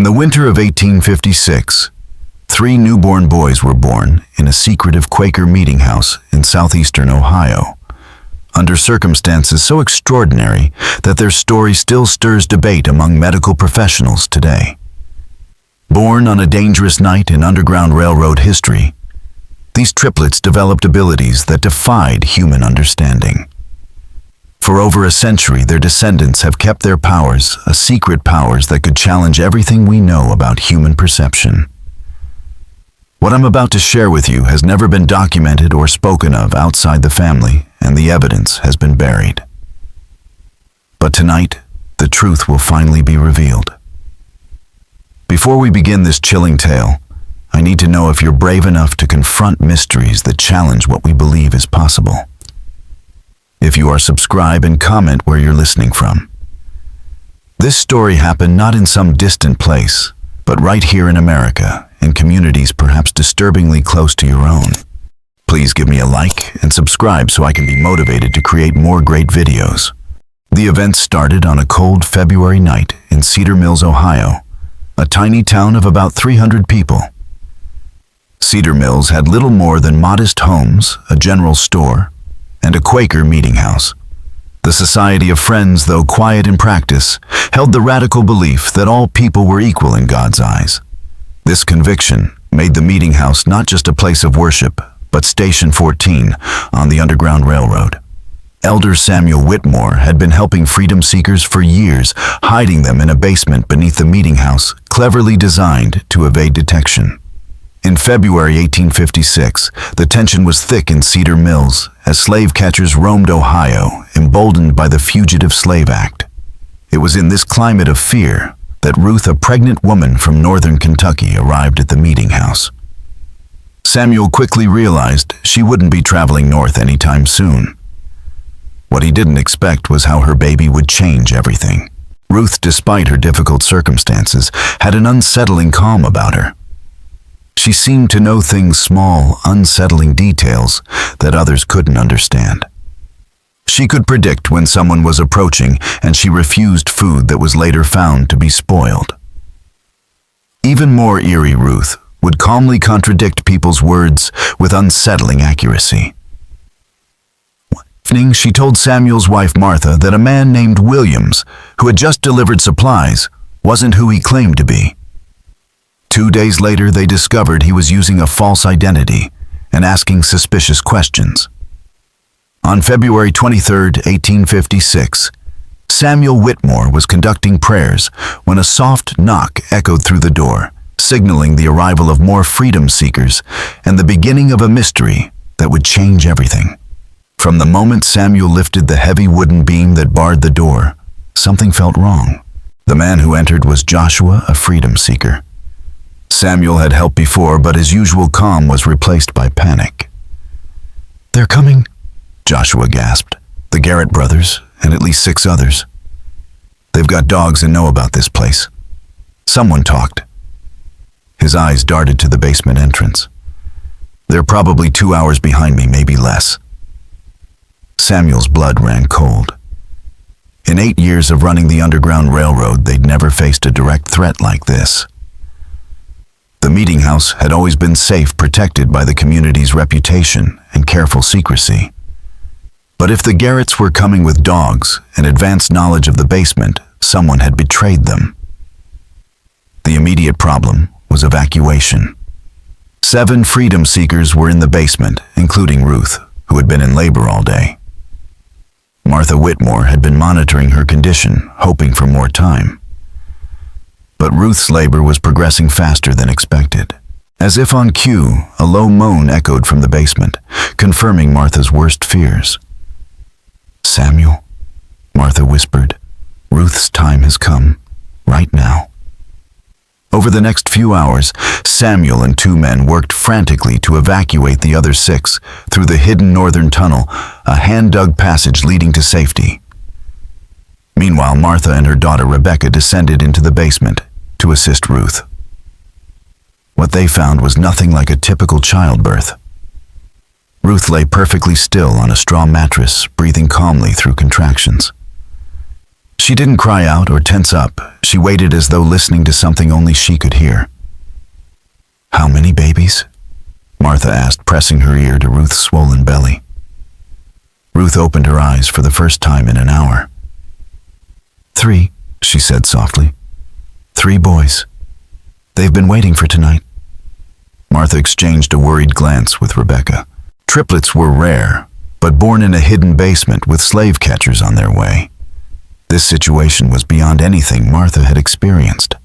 the winter of 1856, 3 newborn boys were born in a secretive Quaker meeting house in southeastern Ohio, under circumstances so extraordinary that their story still stirs debate among medical professionals today. Born on a dangerous night in Underground Railroad history, these triplets developed abilities that defied human understanding. For over a century, their descendants have kept their powers, secret powers that could challenge everything we know about human perception. What I'm about to share with you has never been documented or spoken of outside the family, and the evidence has been buried. But tonight, the truth will finally be revealed. Before we begin this chilling tale, I need to know if you're brave enough to confront mysteries that challenge what we believe is possible. If you are, subscribe and comment where you're listening from. This story happened not in some distant place, but right here in America, in communities perhaps disturbingly close to your own. Please give me a like and subscribe so I can be motivated to create more great videos. The event started on a cold February night in Cedar Mills, Ohio, a tiny town of about 300 people. Cedar Mills had little more than modest homes, a general store, and a Quaker meeting house. The Society of Friends, though quiet in practice, held the radical belief that all people were equal in God's eyes. This conviction made the meeting house not just a place of worship, but Station 14 on the Underground Railroad. Elder Samuel Whitmore had been helping freedom seekers for years, hiding them in a basement beneath the meeting house, cleverly designed to evade detection. In February 1856, the tension was thick in Cedar Mills as slave catchers roamed Ohio, emboldened by the Fugitive Slave Act. It was in this climate of fear that Ruth, a pregnant woman from northern Kentucky, arrived at the meeting house. Samuel quickly realized she wouldn't be traveling north anytime soon. What he didn't expect was how her baby would change everything. Ruth, despite her difficult circumstances, had an unsettling calm about her. She seemed to know things, small, unsettling details that others couldn't understand. She could predict when someone was approaching, and she refused food that was later found to be spoiled. Even more eerie, Ruth would calmly contradict people's words with unsettling accuracy. One evening, she told Samuel's wife Martha that a man named Williams, who had just delivered supplies, wasn't who he claimed to be. 2 days later, they discovered he was using a false identity and asking suspicious questions. On February 23, 1856, Samuel Whitmore was conducting prayers when a soft knock echoed through the door, signaling the arrival of more freedom seekers and the beginning of a mystery that would change everything. From the moment Samuel lifted the heavy wooden beam that barred the door, something felt wrong. The man who entered was Joshua, a freedom seeker. Samuel had helped before, but his usual calm was replaced by panic. "They're coming," Joshua gasped. "The Garrett brothers, and at least 6 others. They've got dogs and know about this place." Someone talked. His eyes darted to the basement entrance. "They're probably 2 hours behind me, maybe less." Samuel's blood ran cold. In 8 years of running the Underground Railroad, they'd never faced a direct threat like this. The meeting house had always been safe, protected by the community's reputation and careful secrecy. But if the Garretts were coming with dogs and advanced knowledge of the basement, someone had betrayed them. The immediate problem was evacuation. 7 freedom seekers were in the basement, including Ruth, who had been in labor all day. Martha Whitmore had been monitoring her condition, hoping for more time. But Ruth's labor was progressing faster than expected. As if on cue, a low moan echoed from the basement, confirming Martha's worst fears. "Samuel," Martha whispered, "Ruth's time has come, right now." Over the next few hours, Samuel and 2 men worked frantically to evacuate the other 6 through the hidden northern tunnel, a hand-dug passage leading to safety. Meanwhile, Martha and her daughter Rebecca descended into the basement to assist Ruth. What they found was nothing like a typical childbirth. Ruth lay perfectly still on a straw mattress, breathing calmly through contractions. She didn't cry out or tense up. She waited as though listening to something only she could hear. "How many babies?" Martha asked, pressing her ear to Ruth's swollen belly. Ruth opened her eyes for the first time in an hour. "3," she said softly. "3 boys. They've been waiting for tonight." Martha exchanged a worried glance with Rebecca. Triplets were rare, but born in a hidden basement with slave catchers on their way. This situation was beyond anything Martha had experienced.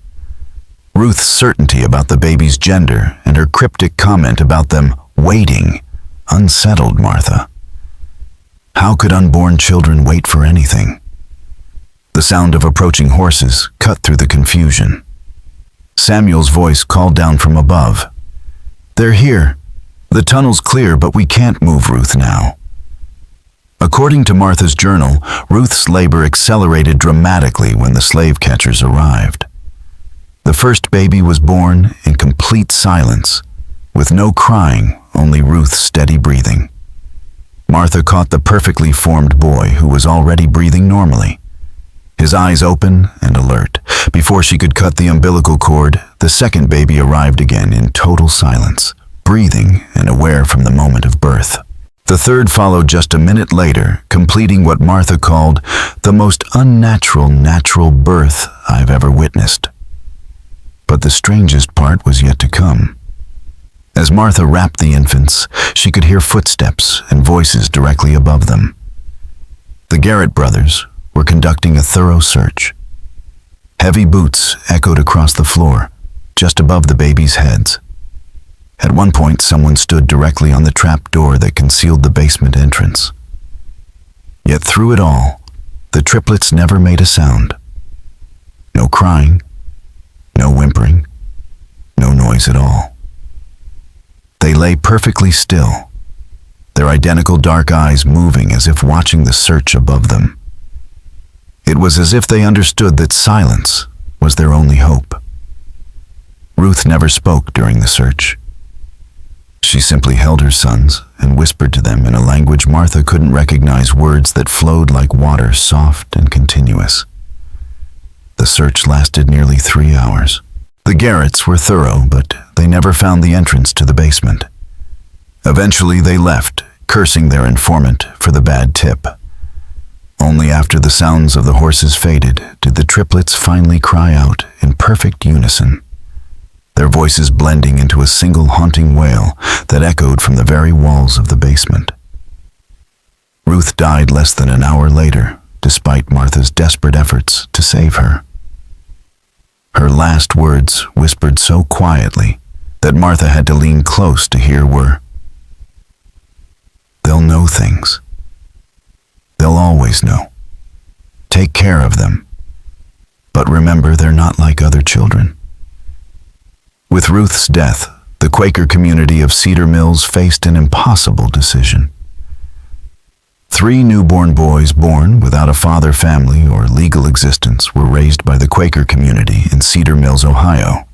Ruth's certainty about the baby's gender and her cryptic comment about them waiting unsettled Martha. How could unborn children wait for anything? The sound of approaching horses cut through the confusion. Samuel's voice called down from above. "They're here. The tunnel's clear, but we can't move Ruth now." According to Martha's journal, Ruth's labor accelerated dramatically when the slave catchers arrived. The first baby was born in complete silence, with no crying, only Ruth's steady breathing. Martha caught the perfectly formed boy who was already breathing normally. His eyes open and alert. Before she could cut the umbilical cord, the second baby arrived again in total silence, breathing and aware from the moment of birth. The third followed just a minute later, completing what Martha called the most unnatural natural birth I've ever witnessed. But the strangest part was yet to come. As Martha wrapped the infants, she could hear footsteps and voices directly above them. The Garrett brothers were conducting a thorough search. Heavy boots echoed across the floor, just above the babies' heads. At one point, someone stood directly on the trap door that concealed the basement entrance. Yet through it all, the triplets never made a sound. No crying, no whimpering, no noise at all. They lay perfectly still, their identical dark eyes moving as if watching the search above them. It was as if they understood that silence was their only hope. Ruth never spoke during the search. She simply held her sons and whispered to them in a language Martha couldn't recognize, words that flowed like water, soft and continuous. The search lasted nearly 3 hours. The Garretts were thorough, but they never found the entrance to the basement. Eventually they left, cursing their informant for the bad tip. Only after the sounds of the horses faded did the triplets finally cry out in perfect unison, their voices blending into a single haunting wail that echoed from the very walls of the basement. Ruth died less than an hour later, despite Martha's desperate efforts to save her. Her last words, whispered so quietly that Martha had to lean close to hear, were, "They'll know things. They'll always know. Take care of them. But remember, they're not like other children." With Ruth's death, the Quaker community of Cedar Mills faced an impossible decision. 3 newborn boys born without a father family or legal existence were raised by the Quaker community in Cedar Mills, Ohio.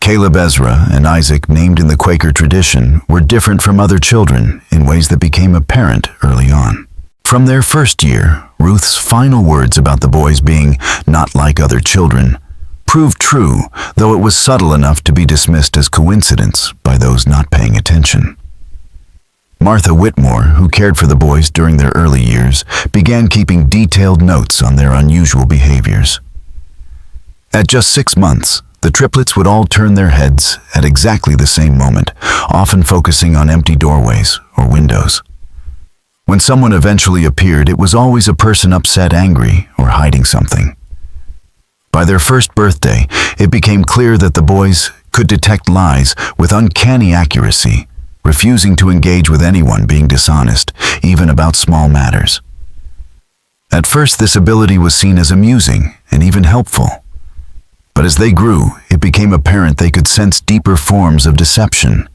Caleb Ezra and Isaac, named in the Quaker tradition, were different from other children in ways that became apparent early on. From their first year, Ruth's final words about the boys being not like other children proved true, though it was subtle enough to be dismissed as coincidence by those not paying attention. Martha Whitmore, who cared for the boys during their early years, began keeping detailed notes on their unusual behaviors. At just 6 months, the triplets would all turn their heads at exactly the same moment, often focusing on empty doorways or windows. When someone eventually appeared, it was always a person upset, angry, or hiding something. By their first birthday, it became clear that the boys could detect lies with uncanny accuracy, refusing to engage with anyone being dishonest, even about small matters. At first, this ability was seen as amusing and even helpful. But as they grew, it became apparent they could sense deeper forms of deception,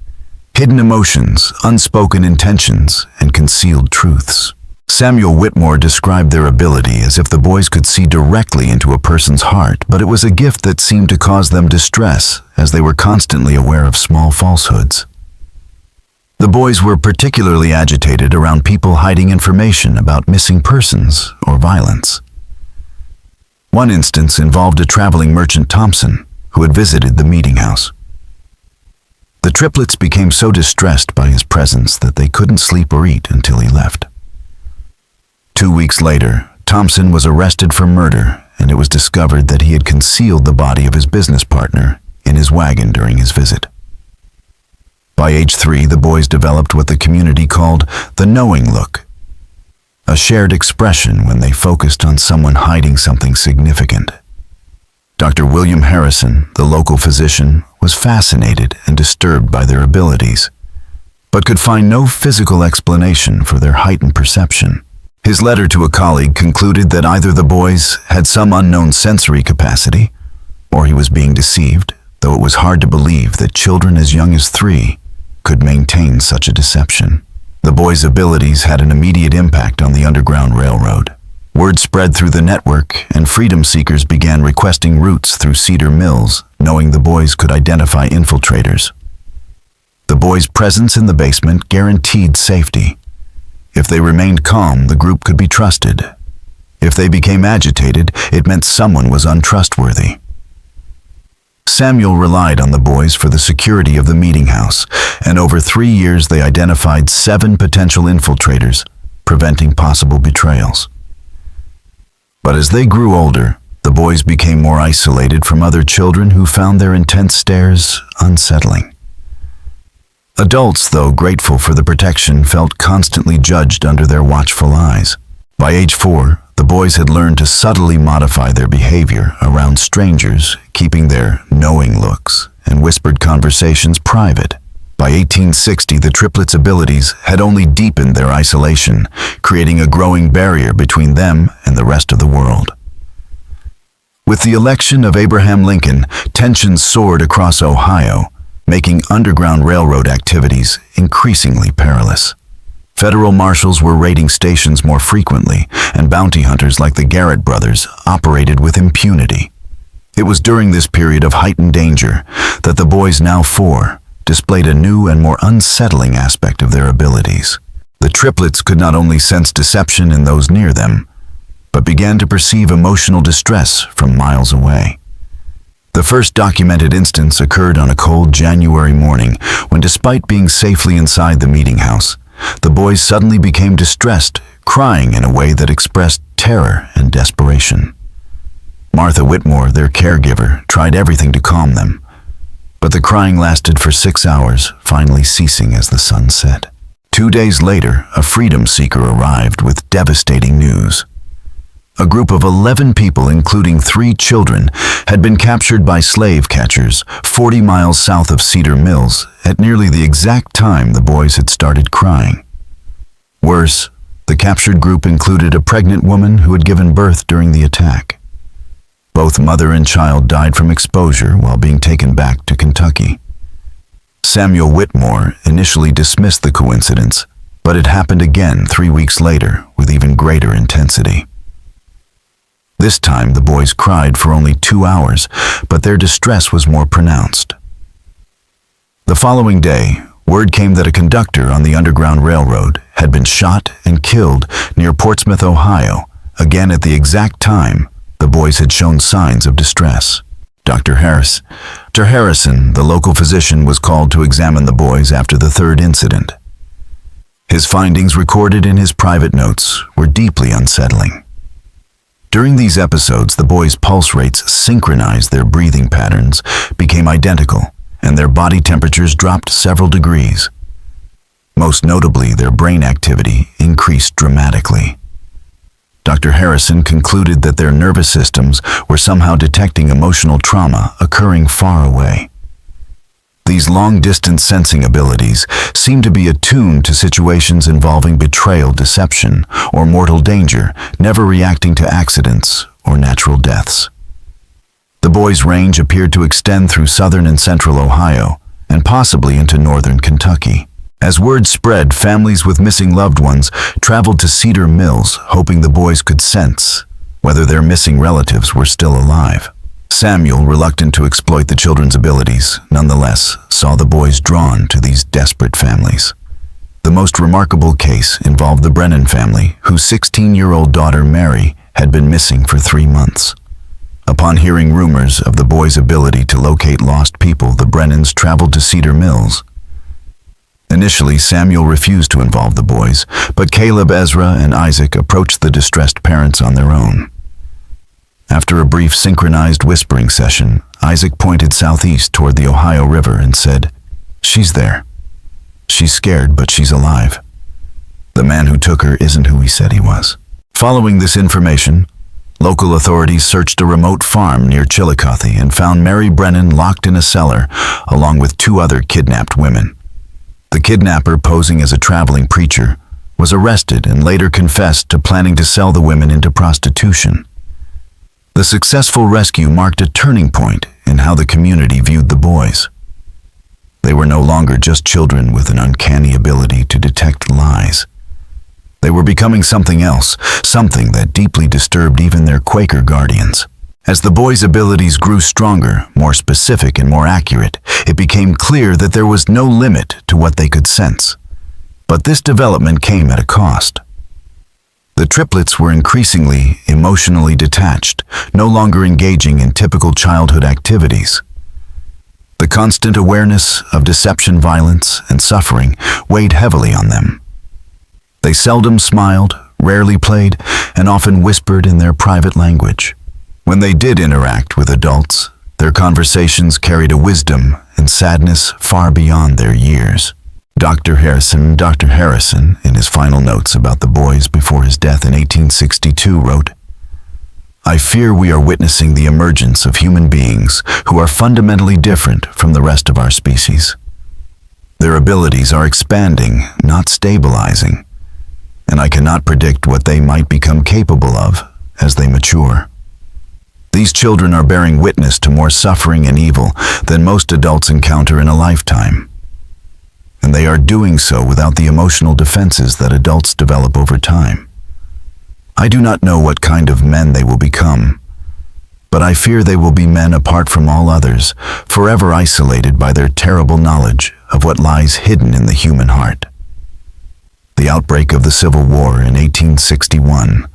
hidden emotions, unspoken intentions, and concealed truths. Samuel Whitmore described their ability as if the boys could see directly into a person's heart, but it was a gift that seemed to cause them distress, as they were constantly aware of small falsehoods. The boys were particularly agitated around people hiding information about missing persons or violence. One instance involved a traveling merchant Thompson, who had visited the meeting house. The triplets became so distressed by his presence that they couldn't sleep or eat until he left. 2 weeks later, Thompson was arrested for murder, and it was discovered that he had concealed the body of his business partner in his wagon during his visit. By age 3, the boys developed what the community called the knowing look, a shared expression when they focused on someone hiding something significant. Dr. William Harrison, the local physician, was fascinated and disturbed by their abilities, but could find no physical explanation for their heightened perception. His letter to a colleague concluded that either the boys had some unknown sensory capacity, or he was being deceived, though it was hard to believe that children as young as 3 could maintain such a deception. The boys' abilities had an immediate impact on the Underground Railroad. Word spread through the network, and freedom seekers began requesting routes through Cedar Mills, knowing the boys could identify infiltrators. The boys' presence in the basement guaranteed safety. If they remained calm, the group could be trusted. If they became agitated, it meant someone was untrustworthy. Samuel relied on the boys for the security of the meeting house, and over 3 years they identified 7 potential infiltrators, preventing possible betrayals. But as they grew older, the boys became more isolated from other children who found their intense stares unsettling. Adults, though grateful for the protection, felt constantly judged under their watchful eyes. By age 4, the boys had learned to subtly modify their behavior around strangers, keeping their knowing looks and whispered conversations private. By 1860, the triplets' abilities had only deepened their isolation, creating a growing barrier between them and the rest of the world. With the election of Abraham Lincoln, tensions soared across Ohio, making Underground Railroad activities increasingly perilous. Federal marshals were raiding stations more frequently, and bounty hunters like the Garrett brothers operated with impunity. It was during this period of heightened danger that the boys, now 4, displayed a new and more unsettling aspect of their abilities. The triplets could not only sense deception in those near them, but began to perceive emotional distress from miles away. The first documented instance occurred on a cold January morning when, despite being safely inside the meeting house, the boys suddenly became distressed, crying in a way that expressed terror and desperation. Martha Whitmore, their caregiver, tried everything to calm them, but the crying lasted for 6 hours, finally ceasing as the sun set. 2 days later, a freedom seeker arrived with devastating news. A group of 11 people, including 3 children, had been captured by slave catchers 40 miles south of Cedar Mills at nearly the exact time the boys had started crying. Worse, the captured group included a pregnant woman who had given birth during the attack. Both mother and child died from exposure while being taken back to Kentucky. Samuel Whitmore initially dismissed the coincidence, but it happened again 3 weeks later with even greater intensity. This time the boys cried for only 2 hours, but their distress was more pronounced. The following day, word came that a conductor on the Underground Railroad had been shot and killed near Portsmouth, Ohio, again at the exact time the boys had shown signs of distress. Dr. Harrison, the local physician, was called to examine the boys after the 3rd incident. His findings, recorded in his private notes, were deeply unsettling. During these episodes, the boys' pulse rates synchronized, their breathing patterns became identical, and their body temperatures dropped several degrees. Most notably, their brain activity increased dramatically. Dr. Harrison concluded that their nervous systems were somehow detecting emotional trauma occurring far away. These long-distance sensing abilities seemed to be attuned to situations involving betrayal, deception, or mortal danger, never reacting to accidents or natural deaths. The boys' range appeared to extend through southern and central Ohio, and possibly into northern Kentucky. As word spread, families with missing loved ones traveled to Cedar Mills, hoping the boys could sense whether their missing relatives were still alive. Samuel, reluctant to exploit the children's abilities, nonetheless saw the boys drawn to these desperate families. The most remarkable case involved the Brennan family, whose 16-year-old daughter Mary had been missing for 3 months. Upon hearing rumors of the boys' ability to locate lost people, the Brennans traveled to Cedar Mills. Initially, Samuel refused to involve the boys, but Caleb, Ezra, and Isaac approached the distressed parents on their own. After a brief synchronized whispering session, Isaac pointed southeast toward the Ohio River and said, "She's there. She's scared, but she's alive. The man who took her isn't who he said he was." Following this information, local authorities searched a remote farm near Chillicothe and found Mary Brennan locked in a cellar, along with 2 other kidnapped women. The kidnapper, posing as a traveling preacher, was arrested and later confessed to planning to sell the women into prostitution. The successful rescue marked a turning point in how the community viewed the boys. They were no longer just children with an uncanny ability to detect lies. They were becoming something else, something that deeply disturbed even their Quaker guardians. As the boys' abilities grew stronger, more specific and more accurate, it became clear that there was no limit to what they could sense. But this development came at a cost. The triplets were increasingly emotionally detached, no longer engaging in typical childhood activities. The constant awareness of deception, violence, and suffering weighed heavily on them. They seldom smiled, rarely played, and often whispered in their private language. When they did interact with adults, their conversations carried a wisdom and sadness far beyond their years. Dr. Harrison, in his final notes about the boys before his death in 1862, wrote, "I fear we are witnessing the emergence of human beings who are fundamentally different from the rest of our species. Their abilities are expanding, not stabilizing, and I cannot predict what they might become capable of as they mature. These children are bearing witness to more suffering and evil than most adults encounter in a lifetime. And they are doing so without the emotional defenses that adults develop over time. I do not know what kind of men they will become, but I fear they will be men apart from all others, forever isolated by their terrible knowledge of what lies hidden in the human heart." The outbreak of the Civil War in 1861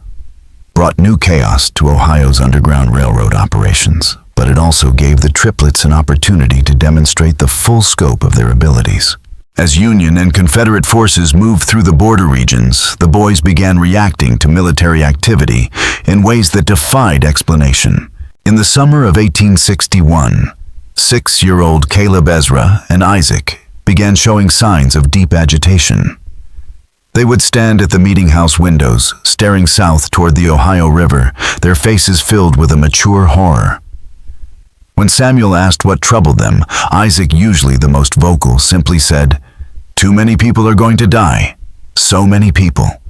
brought new chaos to Ohio's Underground Railroad operations, but it also gave the triplets an opportunity to demonstrate the full scope of their abilities. As Union and Confederate forces moved through the border regions, the boys began reacting to military activity in ways that defied explanation. In the summer of 1861, 6-year-old Caleb, Ezra, and Isaac began showing signs of deep agitation. They would stand at the meeting house windows, staring south toward the Ohio River, their faces filled with a mature horror. When Samuel asked what troubled them, Isaac, usually the most vocal, simply said, "Too many people are going to die. So many people."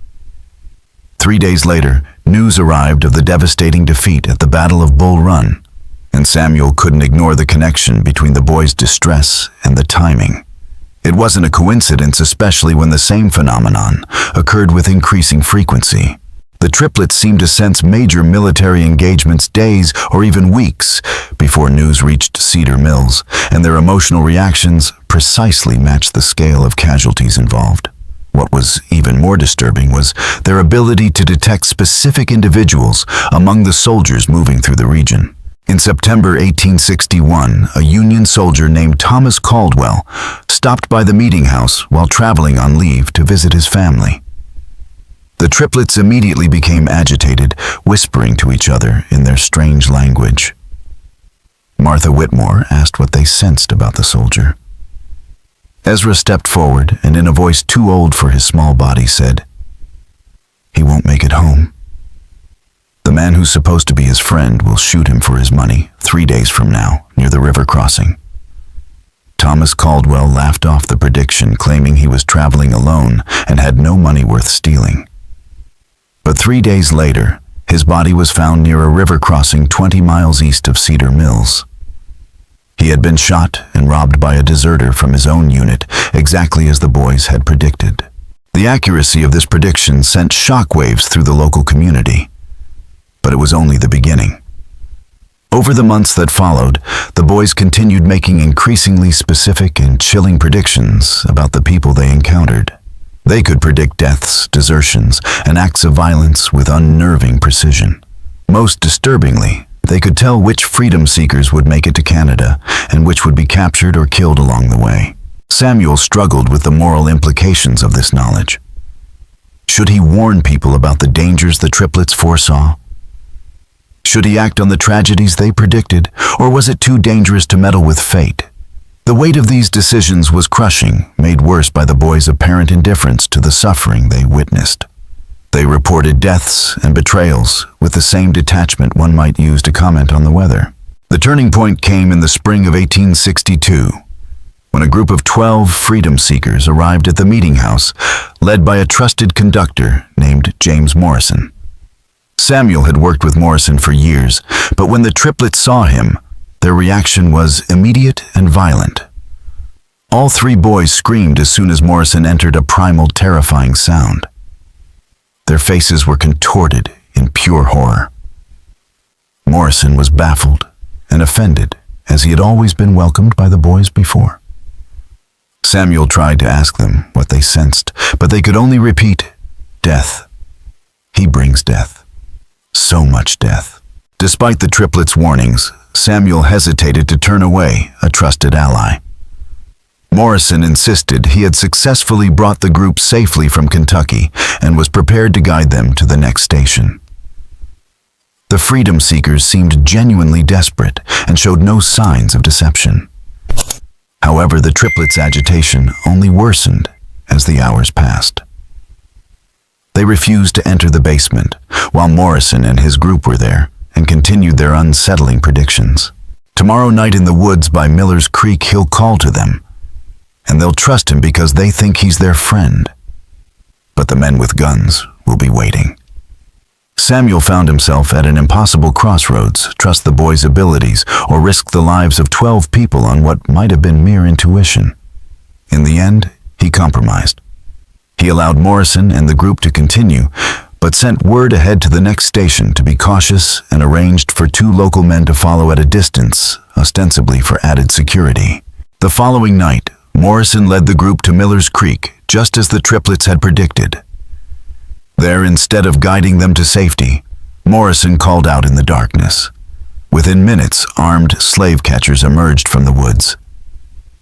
3 days later, news arrived of the devastating defeat at the Battle of Bull Run, and Samuel couldn't ignore the connection between the boys' distress and the timing. It wasn't a coincidence, especially when the same phenomenon occurred with increasing frequency. The triplets seemed to sense major military engagements days or even weeks before news reached Cedar Mills, and their emotional reactions precisely matched the scale of casualties involved. What was even more disturbing was their ability to detect specific individuals among the soldiers moving through the region. In September 1861, a Union soldier named Thomas Caldwell stopped by the meeting house while traveling on leave to visit his family. The triplets immediately became agitated, whispering to each other in their strange language. Martha Whitmore asked what they sensed about the soldier. Ezra stepped forward and, in a voice too old for his small body, said, "He won't make it home. The man who's supposed to be his friend will shoot him for his money 3 days from now, near the river crossing." Thomas Caldwell laughed off the prediction, claiming he was traveling alone and had no money worth stealing. But 3 days later, his body was found near a river crossing 20 miles east of Cedar Mills. He had been shot and robbed by a deserter from his own unit, exactly as the boys had predicted. The accuracy of this prediction sent shockwaves through the local community. But it was only the beginning. Over the months that followed, the boys continued making increasingly specific and chilling predictions about the people they encountered. They could predict deaths, desertions, and acts of violence with unnerving precision. Most disturbingly, They could tell which freedom seekers would make it to Canada and which would be captured or killed along the way. Samuel struggled with the moral implications of this knowledge. Should he warn people about the dangers the triplets foresaw? Should he act on the tragedies they predicted, or was it too dangerous to meddle with fate? The weight of these decisions was crushing, made worse by the boys' apparent indifference to the suffering they witnessed. They reported deaths and betrayals with the same detachment one might use to comment on the weather. The turning point came in the spring of 1862, when a group of 12 freedom seekers arrived at the meeting house, led by a trusted conductor named James Morrison. Samuel had worked with Morrison for years, but when the triplets saw him, their reaction was immediate and violent. All three boys screamed as soon as Morrison entered, a primal, terrifying sound. Their faces were contorted in pure horror. Morrison was baffled and offended, as he had always been welcomed by the boys before. Samuel tried to ask them what they sensed, but they could only repeat, "Death. He brings death. So much death." Despite the triplets' warnings, Samuel hesitated to turn away a trusted ally. Morrison insisted he had successfully brought the group safely from Kentucky and was prepared to guide them to the next station. The freedom seekers seemed genuinely desperate and showed no signs of deception. However, the triplets' agitation only worsened as the hours passed. They refused to enter the basement, while Morrison and his group were there, and continued their unsettling predictions. Tomorrow night in the woods by Miller's Creek, he'll call to them, and they'll trust him because they think he's their friend. But the men with guns will be waiting. Samuel found himself at an impossible crossroads: trust the boys' abilities or risk the lives of 12 people on what might have been mere intuition. In the end, he compromised. He allowed Morrison and the group to continue, but sent word ahead to the next station to be cautious and arranged for 2 local men to follow at a distance, ostensibly for added security. The following night, Morrison led the group to Miller's Creek, just as the triplets had predicted. There, instead of guiding them to safety, Morrison called out in the darkness. Within minutes, armed slave catchers emerged from the woods.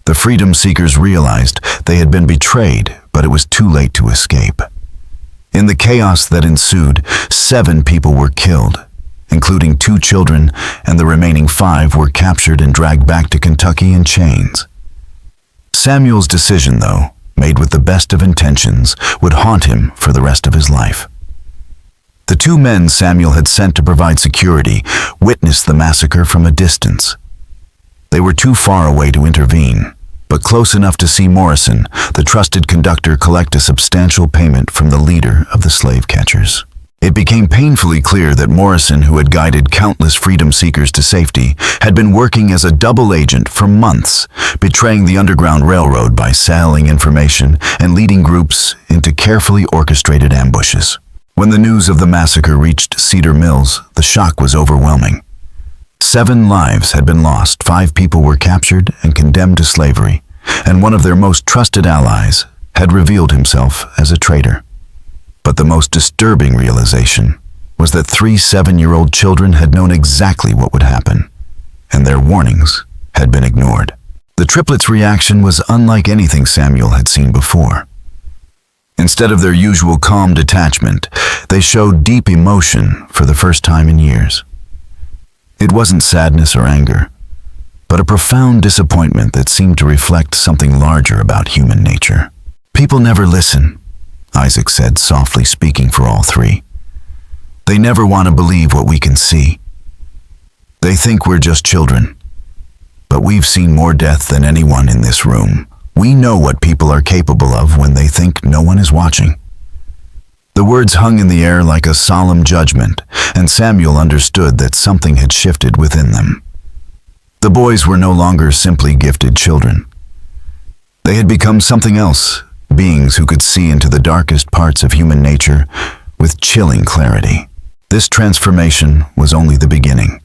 The freedom seekers realized they had been betrayed, but it was too late to escape. In the chaos that ensued, 7 people were killed, including 2 children, and the remaining 5 were captured and dragged back to Kentucky in chains. Samuel's decision, though, made with the best of intentions, would haunt him for the rest of his life. The 2 men Samuel had sent to provide security witnessed the massacre from a distance. They were too far away to intervene, but close enough to see Morrison, the trusted conductor, collect a substantial payment from the leader of the slave catchers. It became painfully clear that Morrison, who had guided countless freedom seekers to safety, had been working as a double agent for months, betraying the Underground Railroad by selling information and leading groups into carefully orchestrated ambushes. When the news of the massacre reached Cedar Mills, the shock was overwhelming. 7 lives had been lost, 5 people were captured and condemned to slavery, and one of their most trusted allies had revealed himself as a traitor. But the most disturbing realization was that 3 7-year-old children had known exactly what would happen, and their warnings had been ignored. The triplets' reaction was unlike anything Samuel had seen before. Instead of their usual calm detachment, they showed deep emotion for the first time in years. It wasn't sadness or anger, but a profound disappointment that seemed to reflect something larger about human nature. "People never listen," Isaac said softly, speaking for all 3. "They never want to believe what we can see. They think we're just children. But we've seen more death than anyone in this room. We know what people are capable of when they think no one is watching." The words hung in the air like a solemn judgment, and Samuel understood that something had shifted within them. The boys were no longer simply gifted children. They had become something else, beings who could see into the darkest parts of human nature with chilling clarity. This transformation was only the beginning.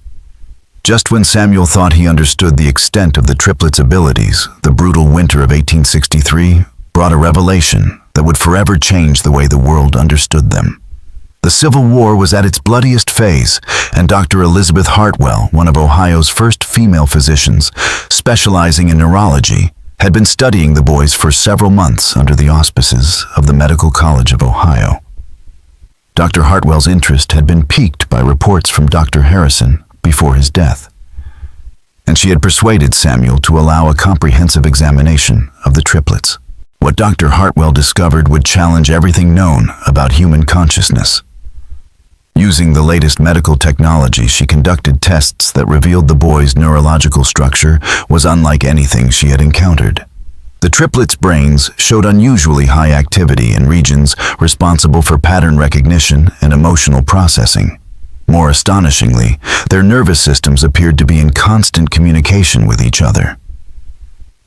Just when Samuel thought he understood the extent of the triplets' abilities, the brutal winter of 1863 brought a revelation that would forever change the way the world understood them. The Civil War was at its bloodiest phase, and Dr. Elizabeth Hartwell, one of Ohio's first female physicians, specializing in neurology, had been studying the boys for several months under the auspices of the Medical College of Ohio. Dr. Hartwell's interest had been piqued by reports from Dr. Harrison before his death, and she had persuaded Samuel to allow a comprehensive examination of the triplets. What Dr. Hartwell discovered would challenge everything known about human consciousness. Using the latest medical technology, she conducted tests that revealed the boys' neurological structure was unlike anything she had encountered. The triplets' brains showed unusually high activity in regions responsible for pattern recognition and emotional processing. More astonishingly, their nervous systems appeared to be in constant communication with each other.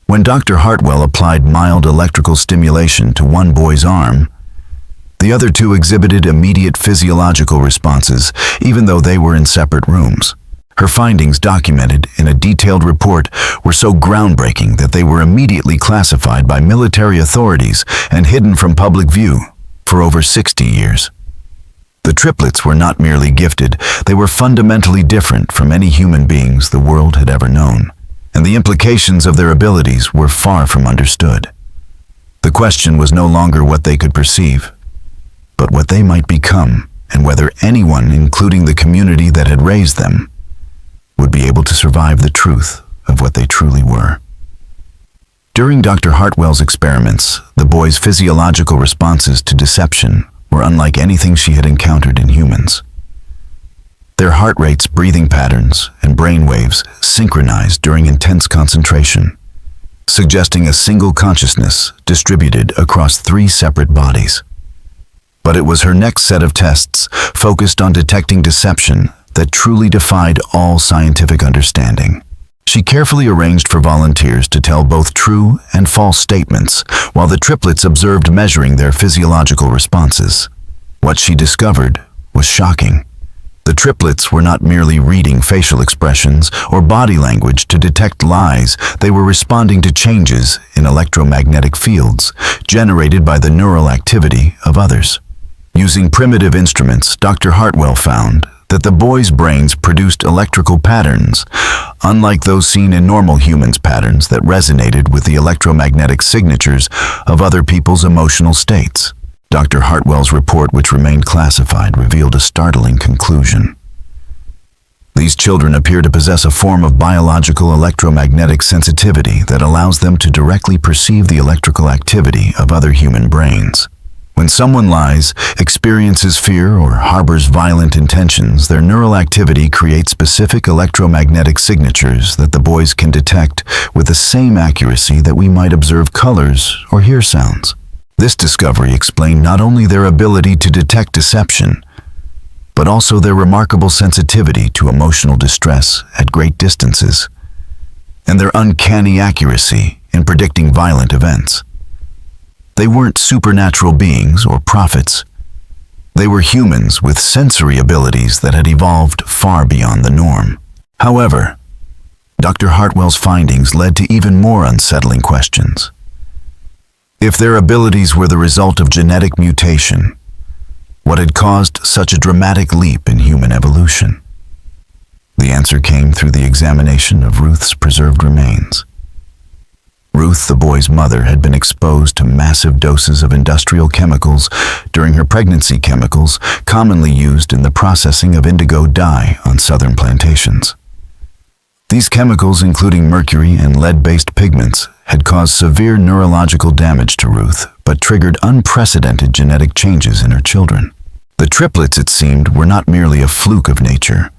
When Dr. Hartwell applied mild electrical stimulation to one boy's arm, the other two exhibited immediate physiological responses, even though they were in separate rooms. Her findings, documented in a detailed report, were so groundbreaking that they were immediately classified by military authorities and hidden from public view for over 60 years. The triplets were not merely gifted, they were fundamentally different from any human beings the world had ever known, and the implications of their abilities were far from understood. The question was no longer what they could perceive, but what they might become, and whether anyone, including the community that had raised them, would be able to survive the truth of what they truly were. During Dr. Hartwell's experiments, the boys' physiological responses to deception were unlike anything she had encountered in humans. Their heart rates, breathing patterns, and brain waves synchronized during intense concentration, suggesting a single consciousness distributed across 3 separate bodies. But it was her next set of tests, focused on detecting deception, that truly defied all scientific understanding. She carefully arranged for volunteers to tell both true and false statements, while the triplets observed, measuring their physiological responses. What she discovered was shocking. The triplets were not merely reading facial expressions or body language to detect lies, they were responding to changes in electromagnetic fields generated by the neural activity of others. Using primitive instruments, Dr. Hartwell found that the boys' brains produced electrical patterns, unlike those seen in normal humans' patterns that resonated with the electromagnetic signatures of other people's emotional states. Dr. Hartwell's report, which remained classified, revealed a startling conclusion. These children appear to possess a form of biological electromagnetic sensitivity that allows them to directly perceive the electrical activity of other human brains. When someone lies, experiences fear, or harbors violent intentions, their neural activity creates specific electromagnetic signatures that the boys can detect with the same accuracy that we might observe colors or hear sounds. This discovery explained not only their ability to detect deception, but also their remarkable sensitivity to emotional distress at great distances, and their uncanny accuracy in predicting violent events. They weren't supernatural beings or prophets. They were humans with sensory abilities that had evolved far beyond the norm. However, Dr. Hartwell's findings led to even more unsettling questions. If their abilities were the result of genetic mutation, what had caused such a dramatic leap in human evolution? The answer came through the examination of Ruth's preserved remains. Ruth, the boy's mother, had been exposed to massive doses of industrial chemicals during her pregnancy, chemicals commonly used in the processing of indigo dye on southern plantations. These chemicals, including mercury and lead-based pigments, had caused severe neurological damage to Ruth, but triggered unprecedented genetic changes in her children. The triplets, it seemed, were not merely a fluke of nature,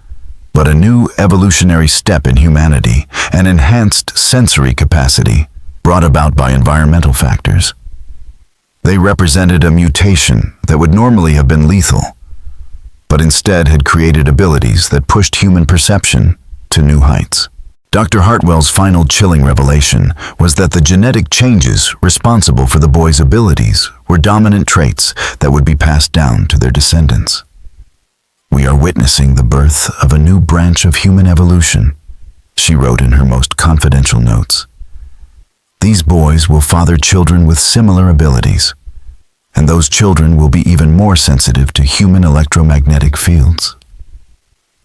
but a new evolutionary step in humanity, an enhanced sensory capacity brought about by environmental factors. They represented a mutation that would normally have been lethal, but instead had created abilities that pushed human perception to new heights. Dr. Hartwell's final chilling revelation was that the genetic changes responsible for the boys' abilities were dominant traits that would be passed down to their descendants. "We are witnessing the birth of a new branch of human evolution," she wrote in her most confidential notes. "These boys will father children with similar abilities, and those children will be even more sensitive to human electromagnetic fields.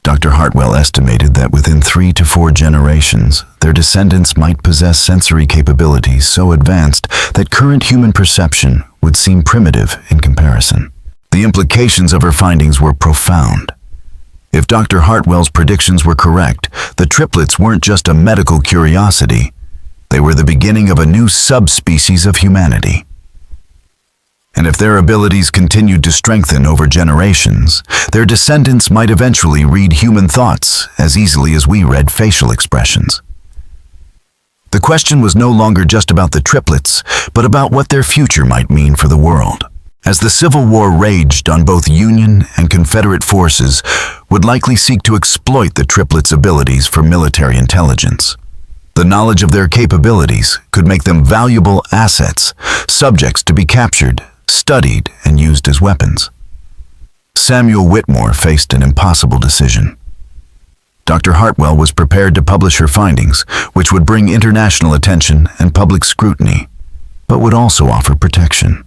Dr. Hartwell estimated that within 3 to 4 generations, their descendants might possess sensory capabilities so advanced that current human perception would seem primitive in comparison. The implications of her findings were profound. If Dr. Hartwell's predictions were correct, the triplets weren't just a medical curiosity. They were the beginning of a new subspecies of humanity. And if their abilities continued to strengthen over generations, their descendants might eventually read human thoughts as easily as we read facial expressions. The question was no longer just about the triplets, but about what their future might mean for the world. As the Civil War raged on both Union and Confederate forces would likely seek to exploit the triplets' abilities for military intelligence. The knowledge of their capabilities could make them valuable assets, subjects to be captured, studied, and used as weapons. Samuel Whitmore faced an impossible decision. Dr. Hartwell was prepared to publish her findings, which would bring international attention and public scrutiny, but would also offer protection.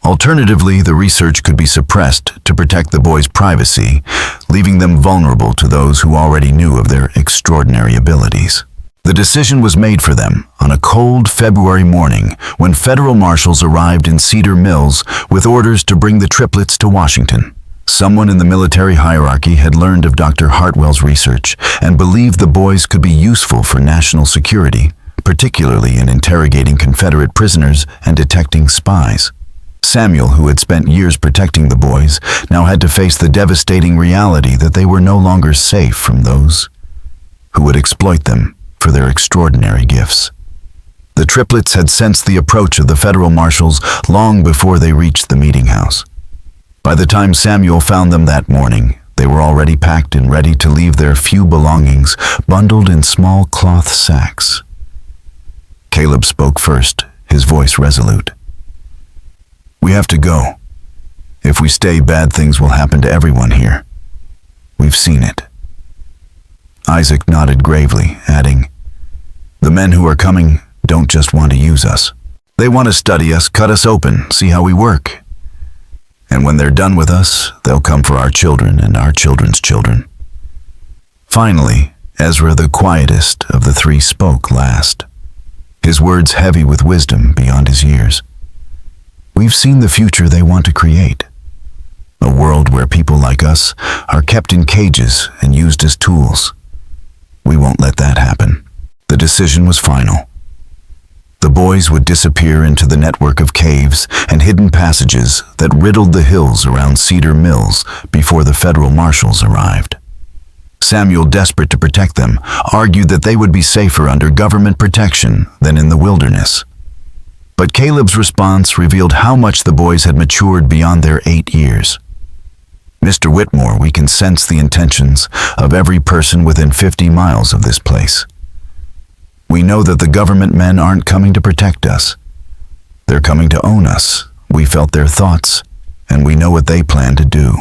Alternatively, the research could be suppressed to protect the boys' privacy, leaving them vulnerable to those who already knew of their extraordinary abilities. The decision was made for them on a cold February morning when federal marshals arrived in Cedar Mills with orders to bring the triplets to Washington. Someone in the military hierarchy had learned of Dr. Hartwell's research and believed the boys could be useful for national security, particularly in interrogating Confederate prisoners and detecting spies. Samuel, who had spent years protecting the boys, now had to face the devastating reality that they were no longer safe from those who would exploit them for their extraordinary gifts. The triplets had sensed the approach of the federal marshals long before they reached the meeting house. By the time Samuel found them that morning, they were already packed and ready to leave their few belongings bundled in small cloth sacks. Caleb spoke first, his voice resolute. "We have to go. If we stay, bad things will happen to everyone here. We've seen it." Isaac nodded gravely, adding, "The men who are coming don't just want to use us. They want to study us, cut us open, see how we work. And when they're done with us, they'll come for our children and our children's children." Finally, Ezra, the quietest of the three, spoke last, his words heavy with wisdom beyond his years. "We've seen the future they want to create. A world where people like us are kept in cages and used as tools. We won't let that happen." The decision was final. The boys would disappear into the network of caves and hidden passages that riddled the hills around Cedar Mills before the federal marshals arrived. Samuel, desperate to protect them, argued that they would be safer under government protection than in the wilderness. But Caleb's response revealed how much the boys had matured beyond their 8 years. "Mr. Whitmore, we can sense the intentions of every person within 50 miles of this place. We know that the government men aren't coming to protect us. They're coming to own us. We felt their thoughts, and we know what they plan to do.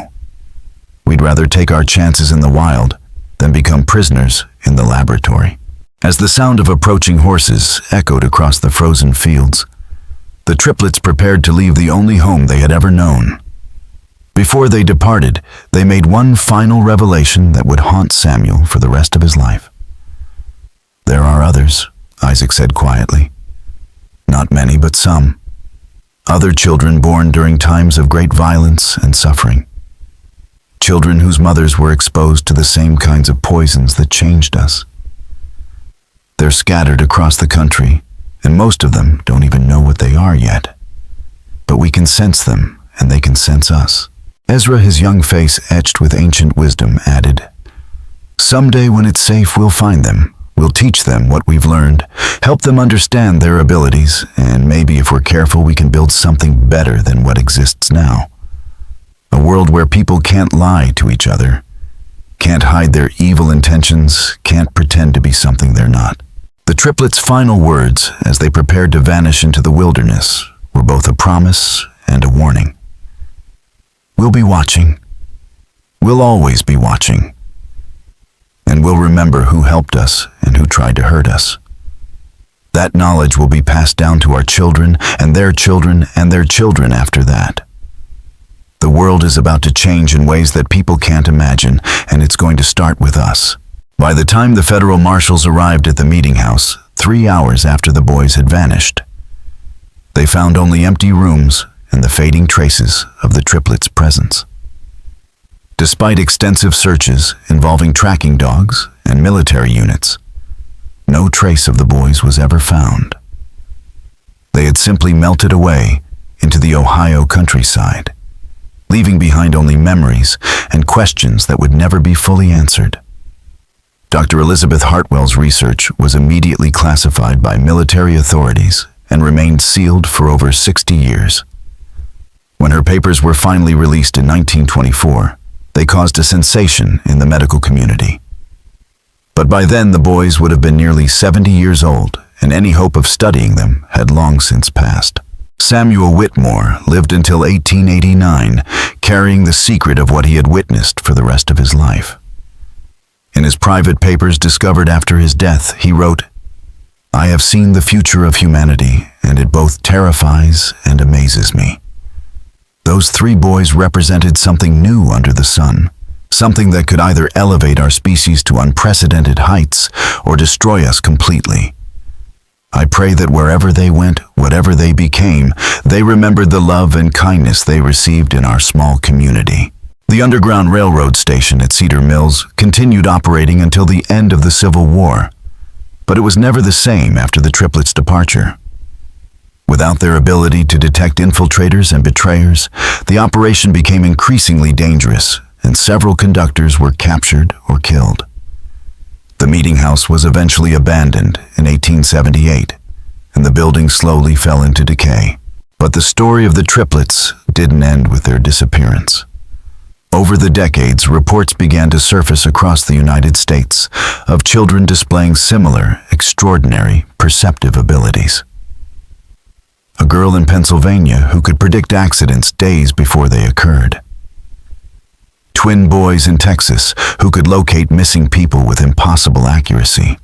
We'd rather take our chances in the wild than become prisoners in the laboratory." As the sound of approaching horses echoed across the frozen fields, the triplets prepared to leave the only home they had ever known. Before they departed, they made one final revelation that would haunt Samuel for the rest of his life. "There are others," Isaac said quietly. "Not many, but some. Other children born during times of great violence and suffering. Children whose mothers were exposed to the same kinds of poisons that changed us. They're scattered across the country, and most of them don't even know what they are yet. But we can sense them, and they can sense us." Ezra, his young face etched with ancient wisdom, added, "Someday when it's safe, we'll find them. We'll teach them what we've learned, help them understand their abilities, and maybe if we're careful, we can build something better than what exists now. A world where people can't lie to each other, can't hide their evil intentions, can't pretend to be something they're not." The triplets' final words, as they prepared to vanish into the wilderness, were both a promise and a warning. "We'll be watching. We'll always be watching. And we'll remember who helped us and who tried to hurt us. That knowledge will be passed down to our children and their children and their children after that. The world is about to change in ways that people can't imagine, and it's going to start with us. By the time the federal marshals arrived at the meeting house, 3 hours after the boys had vanished, they found only empty rooms and the fading traces of the triplets' presence. Despite extensive searches involving tracking dogs and military units, no trace of the boys was ever found. They had simply melted away into the Ohio countryside, leaving behind only memories and questions that would never be fully answered. Dr. Elizabeth Hartwell's research was immediately classified by military authorities and remained sealed for over 60 years. When her papers were finally released in 1924, they caused a sensation in the medical community. But by then the boys would have been nearly 70 years old, and any hope of studying them had long since passed. Samuel Whitmore lived until 1889, carrying the secret of what he had witnessed for the rest of his life. In his private papers discovered after his death, he wrote, "I have seen the future of humanity, and it both terrifies and amazes me. Those 3 boys represented something new under the sun, something that could either elevate our species to unprecedented heights or destroy us completely. I pray that wherever they went, whatever they became, they remembered the love and kindness they received in our small community." The Underground Railroad station at Cedar Mills continued operating until the end of the Civil War, but it was never the same after the triplets' departure. Without their ability to detect infiltrators and betrayers, the operation became increasingly dangerous, and several conductors were captured or killed. The meeting house was eventually abandoned in 1878, and the building slowly fell into decay. But the story of the triplets didn't end with their disappearance. Over the decades, reports began to surface across the United States of children displaying similar, extraordinary, perceptive abilities. A girl in Pennsylvania who could predict accidents days before they occurred. Twin boys in Texas who could locate missing people with impossible accuracy.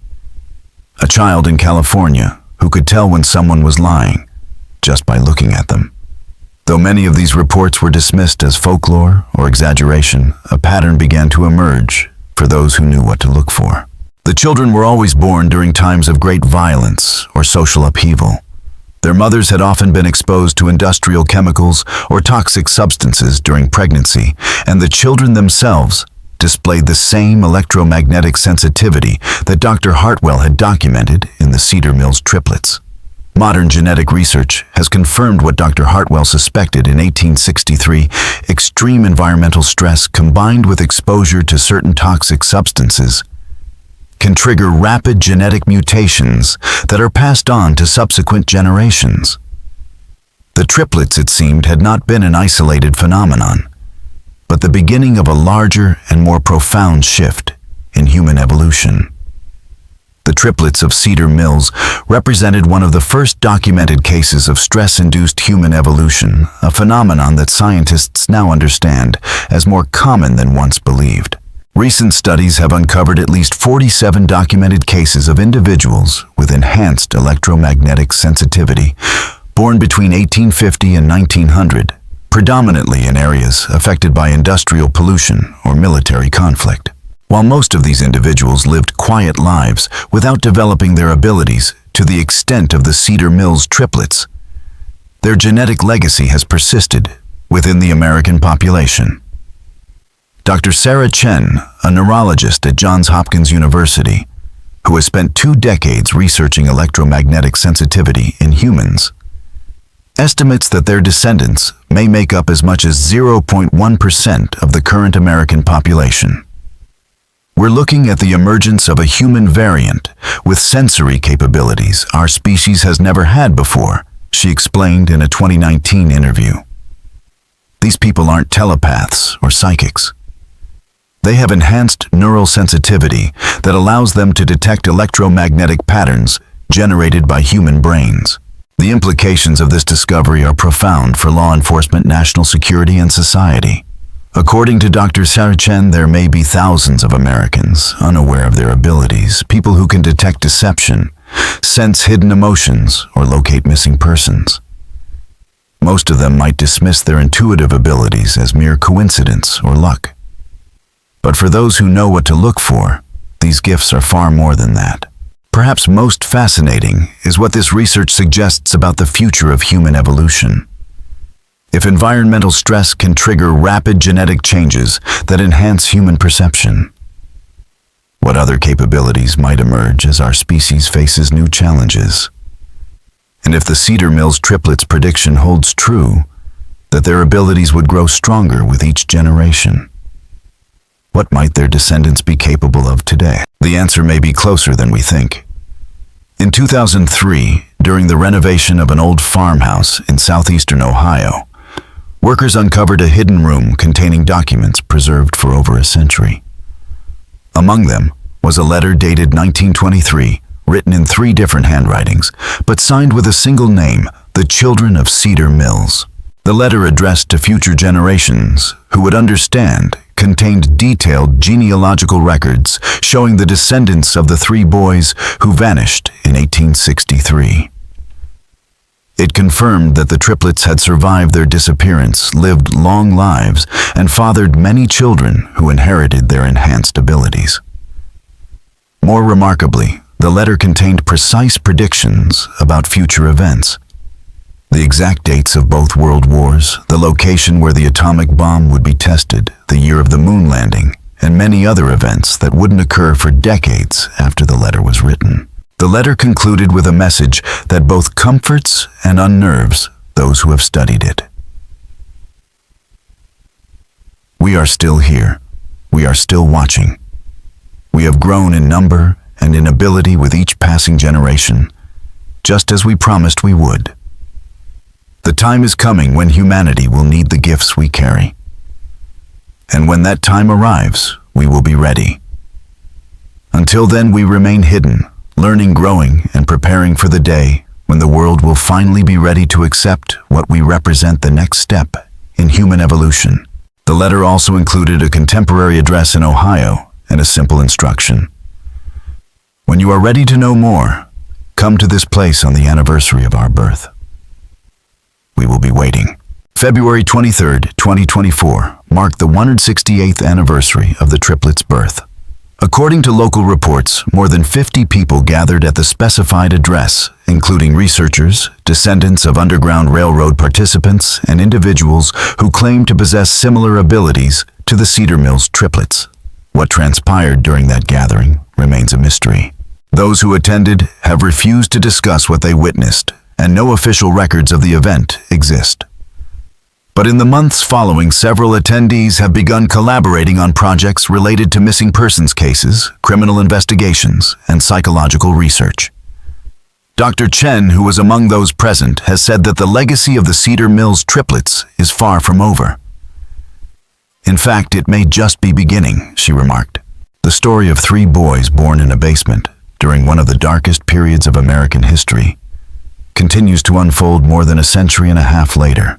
A child in California who could tell when someone was lying just by looking at them. Though many of these reports were dismissed as folklore or exaggeration, a pattern began to emerge for those who knew what to look for. The children were always born during times of great violence or social upheaval. Their mothers had often been exposed to industrial chemicals or toxic substances during pregnancy, and the children themselves displayed the same electromagnetic sensitivity that Dr. Hartwell had documented in the Cedar Mills triplets. Modern genetic research has confirmed what Dr. Hartwell suspected in 1863. Extreme environmental stress combined with exposure to certain toxic substances can trigger rapid genetic mutations that are passed on to subsequent generations. The triplets, it seemed, had not been an isolated phenomenon, but the beginning of a larger and more profound shift in human evolution. The triplets of Cedar Mills represented one of the first documented cases of stress-induced human evolution, a phenomenon that scientists now understand as more common than once believed. Recent studies have uncovered at least 47 documented cases of individuals with enhanced electromagnetic sensitivity, born between 1850 and 1900, predominantly in areas affected by industrial pollution or military conflict. While most of these individuals lived quiet lives without developing their abilities to the extent of the Cedar Mills triplets, their genetic legacy has persisted within the American population. Dr. Sarah Chen, a neurologist at Johns Hopkins University, who has spent 2 decades researching electromagnetic sensitivity in humans, estimates that their descendants may make up as much as 0.1% of the current American population. We're looking at the emergence of a human variant with sensory capabilities our species has never had before, she explained in a 2019 interview. These people aren't telepaths or psychics. They have enhanced neural sensitivity that allows them to detect electromagnetic patterns generated by human brains. The implications of this discovery are profound for law enforcement, national security, and society. According to Dr. Sarah Chen, there may be thousands of Americans unaware of their abilities, people who can detect deception, sense hidden emotions, or locate missing persons. Most of them might dismiss their intuitive abilities as mere coincidence or luck. But for those who know what to look for, these gifts are far more than that. Perhaps most fascinating is what this research suggests about the future of human evolution. If environmental stress can trigger rapid genetic changes that enhance human perception, what other capabilities might emerge as our species faces new challenges? And if the Cedar Mills triplets' prediction holds true, that their abilities would grow stronger with each generation, what might their descendants be capable of today? The answer may be closer than we think. In 2003, during the renovation of an old farmhouse in southeastern Ohio, workers uncovered a hidden room containing documents preserved for over a century. Among them was a letter dated 1923, written in 3 different handwritings, but signed with a single name, the Children of Cedar Mills. The letter, addressed to future generations who would understand, contained detailed genealogical records showing the descendants of the 3 boys who vanished in 1863. It confirmed that the triplets had survived their disappearance, lived long lives, and fathered many children who inherited their enhanced abilities. More remarkably, the letter contained precise predictions about future events. The exact dates of both world wars, the location where the atomic bomb would be tested, the year of the moon landing, and many other events that wouldn't occur for decades after the letter was written. The letter concluded with a message that both comforts and unnerves those who have studied it. We are still here. We are still watching. We have grown in number and in ability with each passing generation, just as we promised we would. The time is coming when humanity will need the gifts we carry. And when that time arrives, we will be ready. Until then, we remain hidden, learning, growing, and preparing for the day when the world will finally be ready to accept what we represent, the next step in human evolution. The letter also included a contemporary address in Ohio and a simple instruction. When you are ready to know more, come to this place on the anniversary of our birth. We will be waiting. February 23, 2024, marked the 168th anniversary of the triplets' birth. According to local reports, more than 50 people gathered at the specified address, including researchers, descendants of Underground Railroad participants, and individuals who claim to possess similar abilities to the Cedar Mills triplets. What transpired during that gathering remains a mystery. Those who attended have refused to discuss what they witnessed, and no official records of the event exist. But in the months following, several attendees have begun collaborating on projects related to missing persons cases, criminal investigations, and psychological research. Dr. Chen, who was among those present, has said that the legacy of the Cedar Mills triplets is far from over. In fact, it may just be beginning, she remarked. The story of 3 boys born in a basement during one of the darkest periods of American history continues to unfold more than a century and a half later.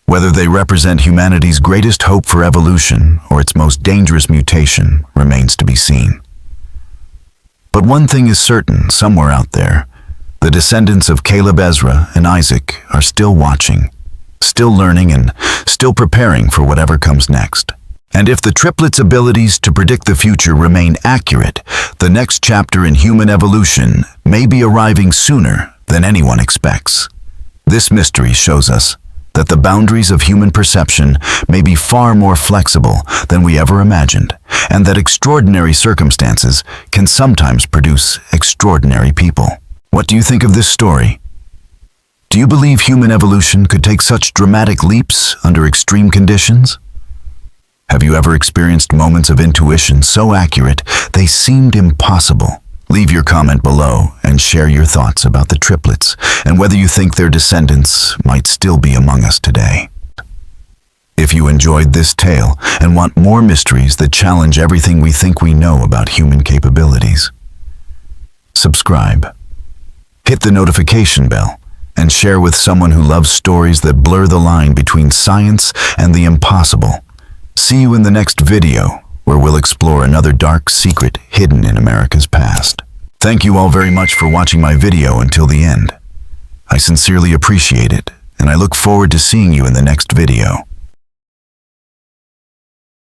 Whether they represent humanity's greatest hope for evolution or its most dangerous mutation remains to be seen. But one thing is certain, somewhere out there, the descendants of Caleb, Ezra, and Isaac are still watching, still learning, and still preparing for whatever comes next. And if the triplets' abilities to predict the future remain accurate, the next chapter in human evolution may be arriving sooner than anyone expects. This mystery shows us that the boundaries of human perception may be far more flexible than we ever imagined, and that extraordinary circumstances can sometimes produce extraordinary people. What do you think of this story? Do you believe human evolution could take such dramatic leaps under extreme conditions? Have you ever experienced moments of intuition so accurate they seemed impossible? Leave your comment below and share your thoughts about the triplets and whether you think their descendants might still be among us today. If you enjoyed this tale and want more mysteries that challenge everything we think we know about human capabilities, subscribe, hit the notification bell, and share with someone who loves stories that blur the line between science and the impossible. See you in the next video, where we'll explore another dark secret hidden in America's past. Thank you all very much for watching my video until the end. I sincerely appreciate it, and I look forward to seeing you in the next video.